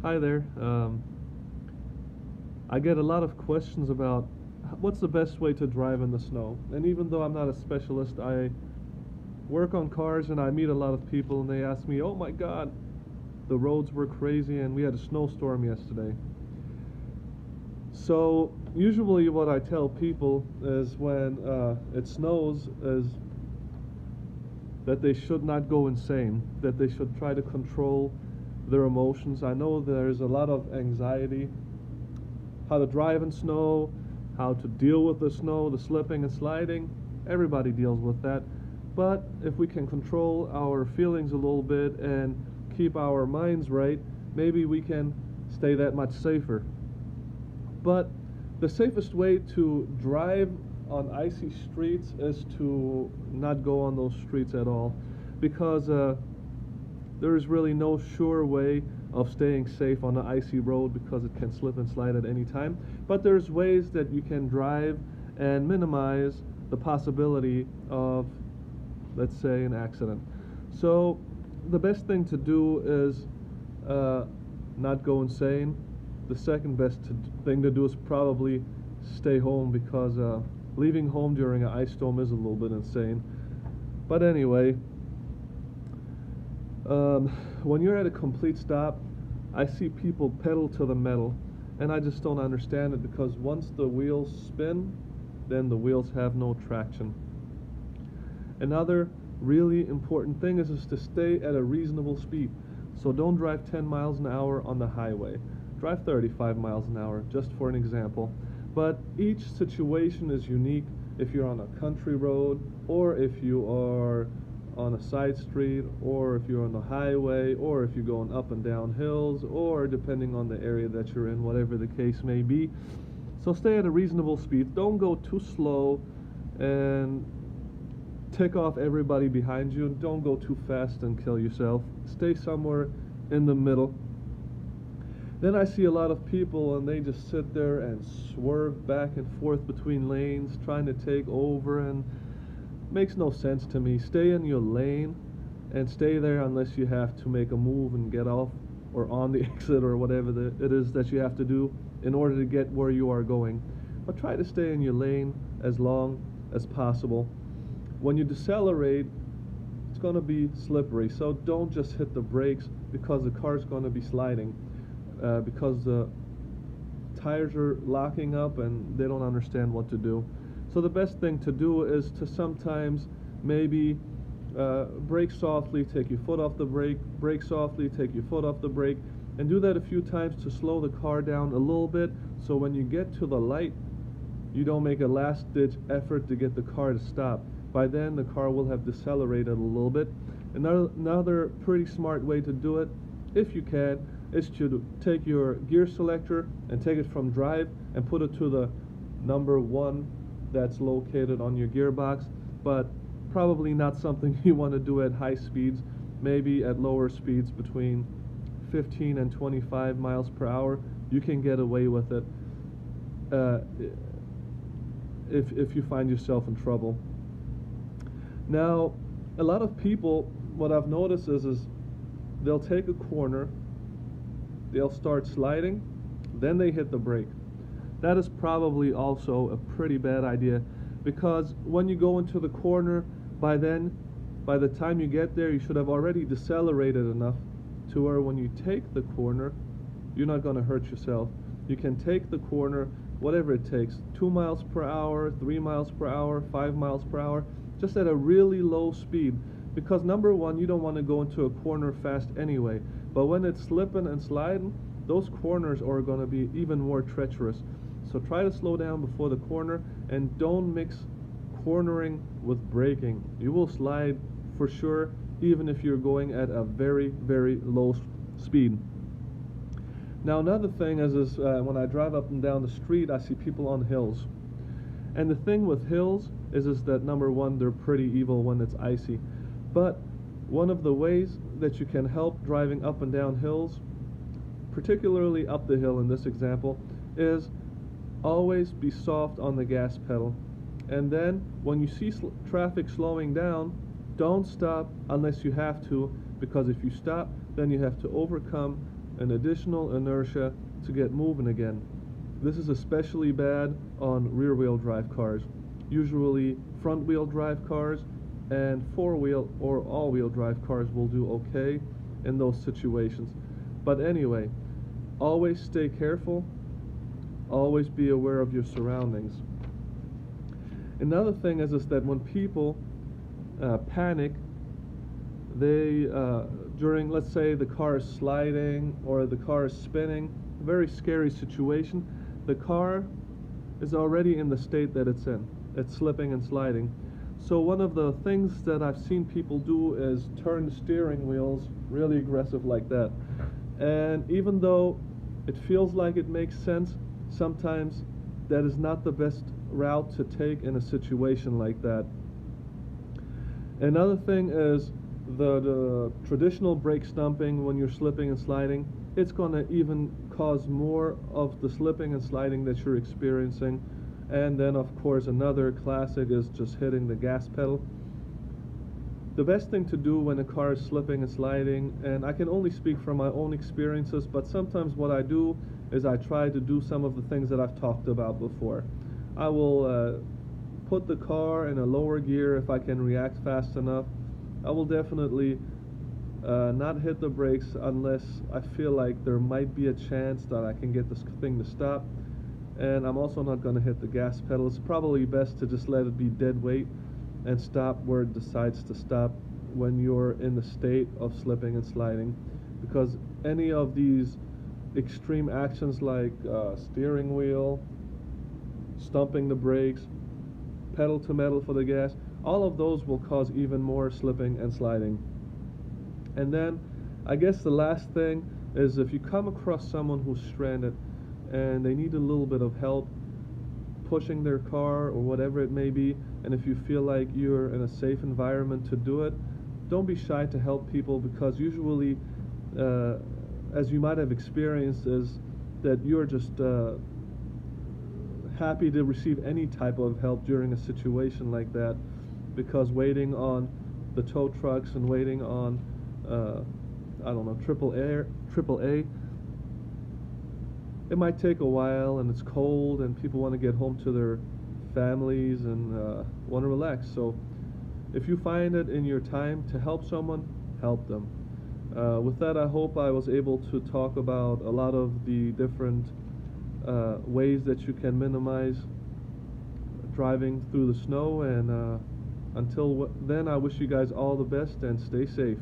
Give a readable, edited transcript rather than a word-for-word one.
Hi there. I get a lot of questions about what's the best way to drive in the snow. And even though I'm not a specialist, I work on cars and I meet a lot of people and they ask me, "Oh my God, the roads were crazy and we had a snowstorm yesterday." So usually what I tell people is when it snows is that they should not go insane, that they should try to control their emotions. I know there's a lot of anxiety how to drive in snow, how to deal with the snow, the slipping and sliding. Everybody deals with that. But if we can control our feelings a little bit and keep our minds right, maybe we can stay that much safer. But the safest way to drive on icy streets is to not go on those streets at all because there is really no sure way of staying safe on an icy road because it can slip and slide at any time. But there's ways that you can drive and minimize the possibility of, let's say, an accident. So the best thing to do is not go insane. The second best thing to do is probably stay home because leaving home during an ice storm is a little bit insane. But anyway, when you're at a complete stop, I see people pedal to the metal, and I just don't understand it because once the wheels spin, then the wheels have no traction. Another really important thing is to stay at a reasonable speed. So don't drive 10 miles an hour on the highway. Drive 35 miles an hour, just for an example. But each situation is unique. If you're on a country road, or if you are on a side street, or if you're on the highway, or if you're going up and down hills, or depending on the area that you're in, whatever the case may be. So stay at a reasonable speed. Don't go too slow and tick off everybody behind you. Don't go too fast and kill yourself. Stay somewhere in the middle. Then I see a lot of people and they just sit there and swerve back and forth between lanes trying to take over, and makes no sense to me. Stay in your lane and stay there unless you have to make a move and get off or on the exit or whatever it is that you have to do in order to get where you are going. But try to stay in your lane as long as possible. When you decelerate, it's going to be slippery, so don't just hit the brakes because the car is going to be sliding because the tires are locking up and they don't understand what to do. So the best thing to do is to sometimes maybe brake softly, take your foot off the brake, brake softly, take your foot off the brake, and do that a few times to slow the car down a little bit, so when you get to the light, you don't make a last-ditch effort to get the car to stop. By then, the car will have decelerated a little bit. Another pretty smart way to do it, if you can, is to take your gear selector and take it from drive and put it to the number 1 that's located on your gearbox, but probably not something you want to do at high speeds. Maybe at lower speeds between 15 and 25 miles per hour, you can get away with it if you find yourself in trouble. Now, a lot of people, what I've noticed is they'll take a corner, they'll start sliding, then they hit the brake. That is probably also a pretty bad idea, because when you go into the corner, by the time you get there, you should have already decelerated enough to where when you take the corner, you're not going to hurt yourself. You can take the corner, whatever it takes, 2 miles per hour, 3 miles per hour, 5 miles per hour, just at a really low speed. Because number one, you don't want to go into a corner fast anyway. But when it's slipping and sliding, those corners are going to be even more treacherous. So try to slow down before the corner and don't mix cornering with braking. You will slide for sure, even if you're going at a very, very low speed. Now another thing is when I drive up and down the street, I see people on hills. And the thing with hills is that number one, they're pretty evil when it's icy. But one of the ways that you can help driving up and down hills, particularly up the hill in this example, is always be soft on the gas pedal. And then when you see traffic slowing down, don't stop unless you have to, because if you stop, then you have to overcome an additional inertia to get moving again. This is especially bad on rear-wheel drive cars. Usually front-wheel drive cars and four-wheel or all-wheel drive cars will do okay in those situations. But anyway, always stay careful, always be aware of your surroundings. Another thing is that when people panic, they during, let's say, the car is sliding or the car is spinning, a very scary situation, the car is already in the state that it's in. It's slipping and sliding. So one of the things that I've seen people do is turn the steering wheels really aggressive like that. And even though it feels like it makes sense, sometimes that is not the best route to take in a situation like that. Another thing is the traditional brake stumping when you're slipping and sliding. It's going to even cause more of the slipping and sliding that you're experiencing. And then of course another classic is just hitting the gas pedal. The best thing to do when a car is slipping and sliding, and I can only speak from my own experiences, but sometimes what I do is I try to do some of the things that I've talked about before. I will put the car in a lower gear if I can react fast enough. I will definitely not hit the brakes unless I feel like there might be a chance that I can get this thing to stop. And I'm also not going to hit the gas pedal. It's probably best to just let it be dead weight and stop where it decides to stop when you're in the state of slipping and sliding, because any of these extreme actions like steering wheel, stumping the brakes, pedal to metal for the gas, all of those will cause even more slipping and sliding. And then I guess the last thing is, if you come across someone who's stranded and they need a little bit of help pushing their car or whatever it may be, and if you feel like you're in a safe environment to do it, don't be shy to help people, because usually as you might have experienced, is that you're just happy to receive any type of help during a situation like that, because waiting on the tow trucks and waiting on I don't know, AAA, it might take a while and it's cold and people want to get home to their families and want to relax. So if you find it in your time to help someone, help them. With that, I hope I was able to talk about a lot of the different ways that you can minimize driving through the snow, and until then, I wish you guys all the best and stay safe.